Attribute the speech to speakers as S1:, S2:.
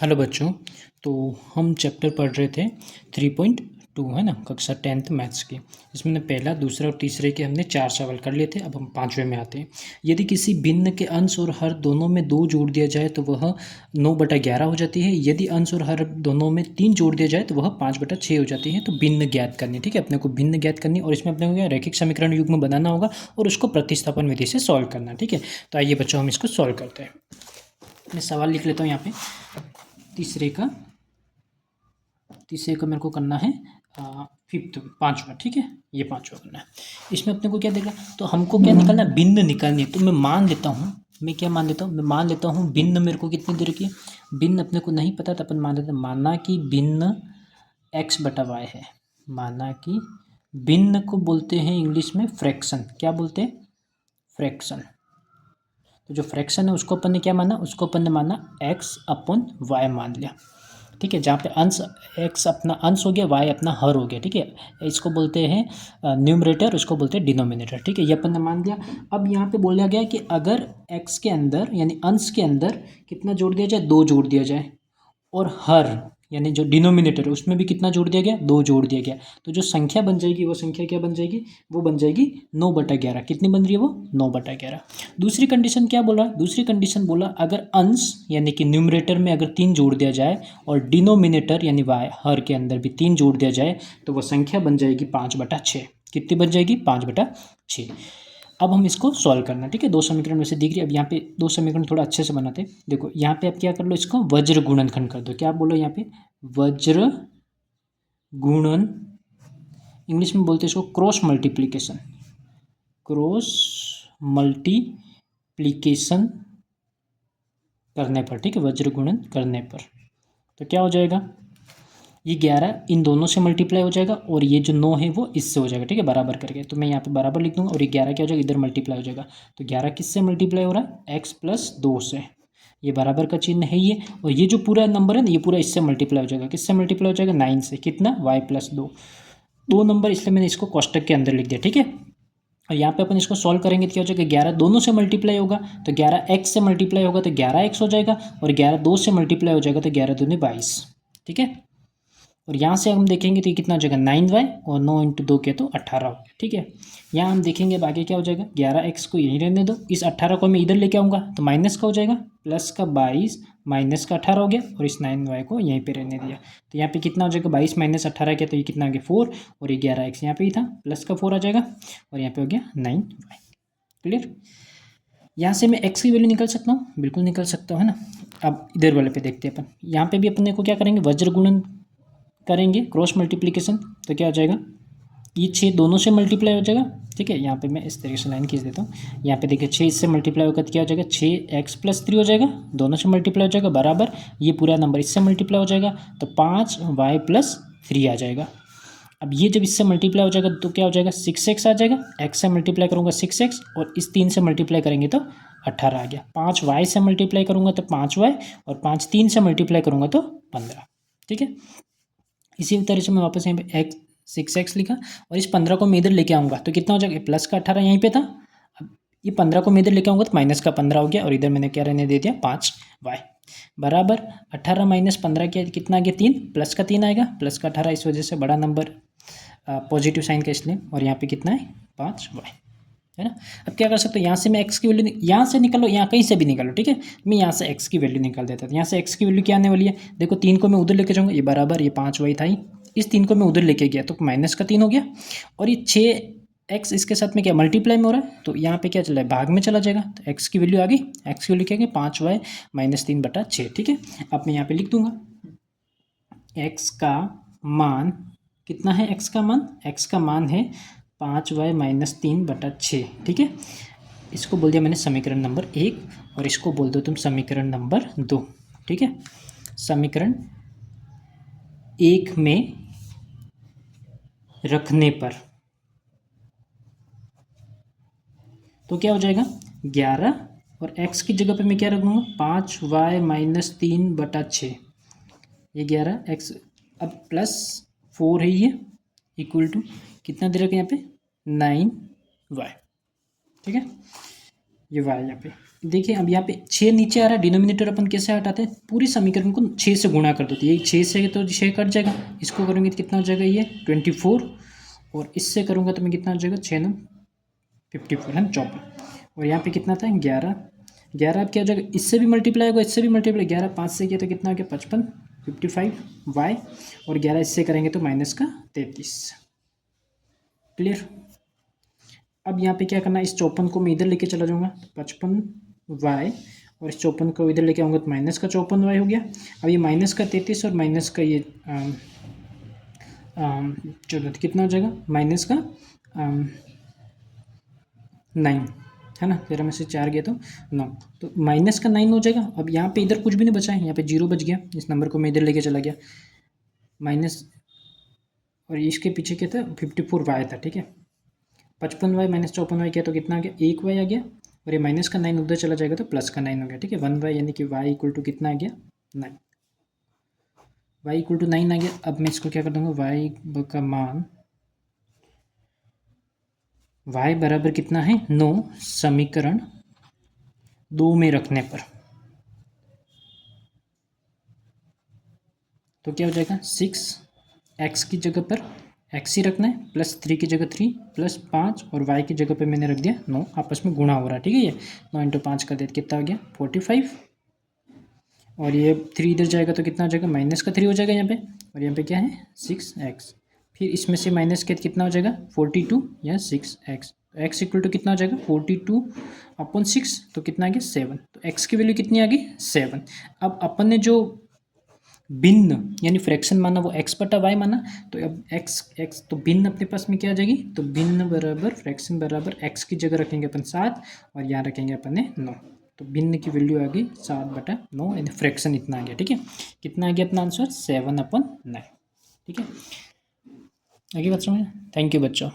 S1: Hello बच्चों। तो हम चैप्टर पढ़ रहे थे 3.2 है ना, कक्षा 10th मैथ्स की। इसमें पहला, दूसरा और तीसरे के हमने 4 सवाल कर लिए थे। अब हम 5वें में आते हैं। यदि किसी भिन्न के अंश और हर दोनों में 2 जोड़ दिया जाए तो वह 9/11 हो जाती है। यदि अंश और हर दोनों में 3 जोड़ दिया जाए तो वह 5/6 हो जाती है। तो भिन्न ज्ञात करनी, ठीक है, अपने को भिन्न ज्ञात करनी और इसमें अपने को क्या रैखिक समीकरण युग्म बनाना होगा और उसको प्रतिस्थापन विधि से सॉल्व करना, ठीक है। तो आइए बच्चों हम इसको सॉल्व करते हैं। मैं सवाल लिख लेता हूँ यहाँ पे। तीसरे का मेरे को करना है फिफ्थ, पाँचवा, ठीक है, ये पाँचवा करना है। इसमें अपने को क्या देगा, तो हमको क्या निकालना है, भिन्न निकालनी है। तो मैं मान लेता हूँ, मैं क्या मान लेता हूँ, मैं मान लेता हूँ भिन्न मेरे को कितनी दे रखी है। भिन्न अपने को नहीं पता तो अपन मान लेते हैं, माना कि भिन्न x/y है। माना कि भिन्न को बोलते हैं इंग्लिश में फ्रैक्शन। क्या बोलते हैं, फ्रैक्शन। तो जो फ्रैक्शन है उसको अपन ने क्या माना, उसको अपन ने माना x/y मान लिया, ठीक है। जहाँ पे अंश x अपना अंश हो गया, y अपना हर हो गया, ठीक है। इसको बोलते हैं न्यूमरेटर, उसको बोलते हैं डिनोमिनेटर, ठीक है। ये अपन ने मान लिया। अब यहाँ पे बोला गया कि अगर x के अंदर यानी अंश के अंदर कितना जोड़ दिया जाए, 2 जोड़ दिया जाए, और हर यानी जो डिनोमिनेटर है उसमें भी कितना जोड़ दिया गया, 2 जोड़ दिया गया। तो जो संख्या बन जाएगी वो संख्या क्या बन जाएगी, वो बन जाएगी 9/11। कितनी बन रही है वो, 9/11। दूसरी कंडीशन क्या बोला, दूसरी कंडीशन बोला अगर अंश यानी कि न्यूमरेटर में अगर 3 जोड़ दिया जाए और डिनोमिनेटर यानी वाई हर के अंदर भी 3 जोड़ दिया जाए तो वह संख्या बन जाएगी 5/6। कितनी बन जाएगी, 5/6। अब हम इसको सॉल्व करना, ठीक है। 2 समीकरण वैसे दिख रही है। अब यहाँ पे 2 समीकरण थोड़ा अच्छे से बनाते हैं। देखो यहाँ पे आप क्या कर लो, इसको वज्र गुणनखंड कर दो। क्या बोलो यहाँ पे, वज्र गुणन, इंग्लिश में बोलते हैं इसको क्रॉस मल्टीप्लीकेशन। क्रॉस मल्टीप्लीकेशन करने पर, ठीक है, वज्र गुणन करने पर तो क्या हो जाएगा, ये 11 इन दोनों से मल्टीप्लाई हो जाएगा और ये जो 9 है वो इससे हो जाएगा, ठीक है, बराबर करके। तो मैं यहाँ पे बराबर लिख दूंगा और ये 11 क्या हो जाएगा, इधर मल्टीप्लाई हो जाएगा। तो 11 किससे मल्टीप्लाई हो रहा है, x+2 से। ये बराबर का चिन्ह है ये, और ये जो पूरा नंबर है ना, ये पूरा इससे मल्टीप्लाई हो जाएगा। किससे मल्टीप्लाई हो जाएगा, 9 से। कितना, y+2। 2 नंबर, इसलिए मैंने इसको कोष्टक के अंदर लिख दिया, ठीक है। और यहाँ पे अपन इसको सॉल्व करेंगे तो क्या हो जाएगा, 11 दोनों से मल्टीप्लाई होगा तो 11 x से मल्टीप्लाई होगा तो 11x हो जाएगा, और 11 2 से मल्टीप्लाई हो जाएगा तो 11 दूनी 22, ठीक है। और यहाँ से हम देखेंगे तो ये कितना हो जाएगा, 9y, और 9 × 2 के तो 18 हो गया, ठीक है। यहाँ हम देखेंगे अब आगे क्या हो जाएगा, 11x को यहीं रहने दो, इस 18 को मैं इधर लेके आऊँगा तो माइनस का हो जाएगा, प्लस का 22 माइनस का 18 हो गया, और इस 9y को यहीं पे रहने दिया। तो यहाँ पे कितना हो जाएगा, 22 - 18 किया तो ये कितना आ गया, 4, और ये 11x यहाँ पे ही था, प्लस का 4 आ जाएगा, और यहाँ पे हो गया 9y। क्लियर। यहाँ से मैं x की वैल्यू निकल सकता हूँ, बिल्कुल निकल सकता हूँ, है ना। अब इधर वाले पे देखते हैं अपन। यहाँ पे भी अपने को क्या करेंगे, वज्र गुणन करेंगे, क्रॉस मल्टीप्लिकेशन। तो क्या हो जाएगा, ये 6 दोनों से मल्टीप्लाई हो जाएगा, ठीक है। यहाँ पे मैं इस तरीके से लाइन खींच देता हूँ। यहाँ पे देखिए 6 इससे मल्टीप्लाई होगा तो क्या हो जाएगा, 6x+3 हो जाएगा, दोनों से मल्टीप्लाई हो जाएगा, बराबर ये पूरा नंबर इससे मल्टीप्लाई हो जाएगा तो 5y+3 आ जाएगा। अब ये जब इससे मल्टीप्लाई हो जाएगा तो क्या हो जाएगा, 6x आ जाएगा। x से मल्टीप्लाई करूँगा 6x, और इस 3 से मल्टीप्लाई करेंगे तो 18 आ गया। 5y से मल्टीप्लाई करूँगा तो 5y, और 5 3 से मल्टीप्लाई करूँगा तो 15, ठीक है। इसी तरह से मैं वापस यहाँ पे 6x लिखा, और इस 15 को मैं इधर लेके आऊँगा तो कितना हो जाएगा, प्लस का 18 यहीं पे था। अब ये 15 को मैं इधर लेके आऊँगा तो माइनस का 15 हो गया, और इधर मैंने क्या रहने दे दिया, 5y, बराबर 18 - 15 कितना आ गया, 3, प्लस का 3 आएगा, प्लस का 18, इस वजह से बड़ा नंबर पॉजिटिव साइन का इसलिए, और यहाँ पे कितना है, 5y, है ना। अब क्या कर सकते हो, यहाँ से मैं x की वैल्यू यहाँ से निकालो, यहाँ कहीं से भी निकालो, ठीक है। मैं यहाँ से x की वैल्यू निकाल देता था। यहाँ से x की वैल्यू क्या आने वाली है, देखो 3 को मैं उधर लेके जाऊँगा, ये बराबर ये 5y था ही, इस 3 को मैं उधर लेके गया तो माइनस का 3 हो गया, और ये 6x इसके साथ में क्या मल्टीप्लाई में हो रहा है तो यहाँ पे क्या चला है, भाग में चला जाएगा। तो x की वैल्यू आ गई, x की वैल्यू क्या है, 5y - 3/6, ठीक है। अब मैं यहाँ पे लिख दूंगा x का मान कितना है, x का मान है 5y - 3/6, ठीक है। इसको बोल दिया मैंने समीकरण नंबर 1, और इसको बोल दो तुम समीकरण नंबर 2, ठीक है। समीकरण 1 में रखने पर तो क्या हो जाएगा, 11, और x की जगह पे मैं क्या रखूँगा, 5y - 3/6, ये 11x, अब प्लस 4 है ये, इक्वल टू कितना दे रखा है यहाँ पे, 9y, ठीक है। ये y यहाँ पे, देखिए अब यहाँ पे 6 नीचे आ रहा है, डिनोमिनेटर अपन कैसे हटाते हैं, पूरी समीकरण को 6 से गुणा कर दो, तो ये 6 से तो 6 कट जाएगा, इसको करूँगी तो कितना हो जाएगा ये 24, और इससे करूँगा तो मैं कितना हो जाएगा 6 9 54 है 54, और यहाँ पे कितना था 11, 11 अब क्या हो जाएगा, इससे भी मल्टीप्लाई होगा, इससे भी मल्टीप्लाई, 11 5 से किया तो कितना हो गया 55 55 वाई, और 11 इससे करेंगे तो माइनस का 33। क्लियर। अब यहाँ पे क्या करना है, इस 54 को मैं इधर लेके चला जाऊँगा, 55 वाई, और इस 54 को इधर लेके आऊँगा तो माइनस का 54 वाई हो गया। अब ये माइनस का 33 और माइनस का ये चलो तो कितना हो जाएगा, माइनस का 9 है ना, 13 में से 4 गया तो 9, तो माइनस का 9 हो जाएगा। अब यहाँ पे इधर कुछ भी नहीं बचा है, यहाँ पे 0 बच गया, इस नंबर को मैं इधर लेके चला गया, माइनस, और इसके पीछे क्या था 54 वाई था, ठीक है, 55 वाई माइनस 54 वाई किया तो कितना आ गया 1 वाई आ गया, और ये माइनस का 9 उधर चला जाएगा तो प्लस का 9 हो गया, ठीक है, 1 वाई, यानी कि वाई इक्वल टू कितना आ गया 9, वाई इक्वल टू 9 आ गया। अब मैं इसको क्या कर दूंगा, वाई का मान y बराबर कितना है 9, समीकरण 2 में रखने पर तो क्या हो जाएगा 6, x की जगह पर x ही रखना है, प्लस 3 की जगह 3, प्लस 5, और y की जगह पे मैंने रख दिया 9, आपस में गुणा हो रहा है, ठीक है, ये 9 इंटू 5 का देते कितना हो गया 45, और ये 3 इधर जाएगा तो कितना हो जाएगा माइनस का 3 हो जाएगा यहाँ पे, और यहाँ पे क्या है 6x, फिर इसमें से माइनस के कितना हो जाएगा 42 या 6x, तो x इक्वल टू कितना हो जाएगा 42/6, तो कितना आ गया 7, तो x की वैल्यू कितनी आ गई 7। अब अपन ने जो भिन्न यानी फ्रैक्शन माना वो x बटा y माना, तो अब x तो भिन्न अपने पास में क्या आ जाएगी, तो भिन्न बराबर फ्रैक्शन बराबर x की जगह रखेंगे अपन 7, और यहाँ रखेंगे अपन ने 9, तो भिन्न की वैल्यू आ गई 7/9, यानी फ्रैक्शन इतना आ गया, ठीक है, कितना आ गया अपना आंसर 7/9, ठीक है। आगे बात समझ, थैंक यू बच्चों।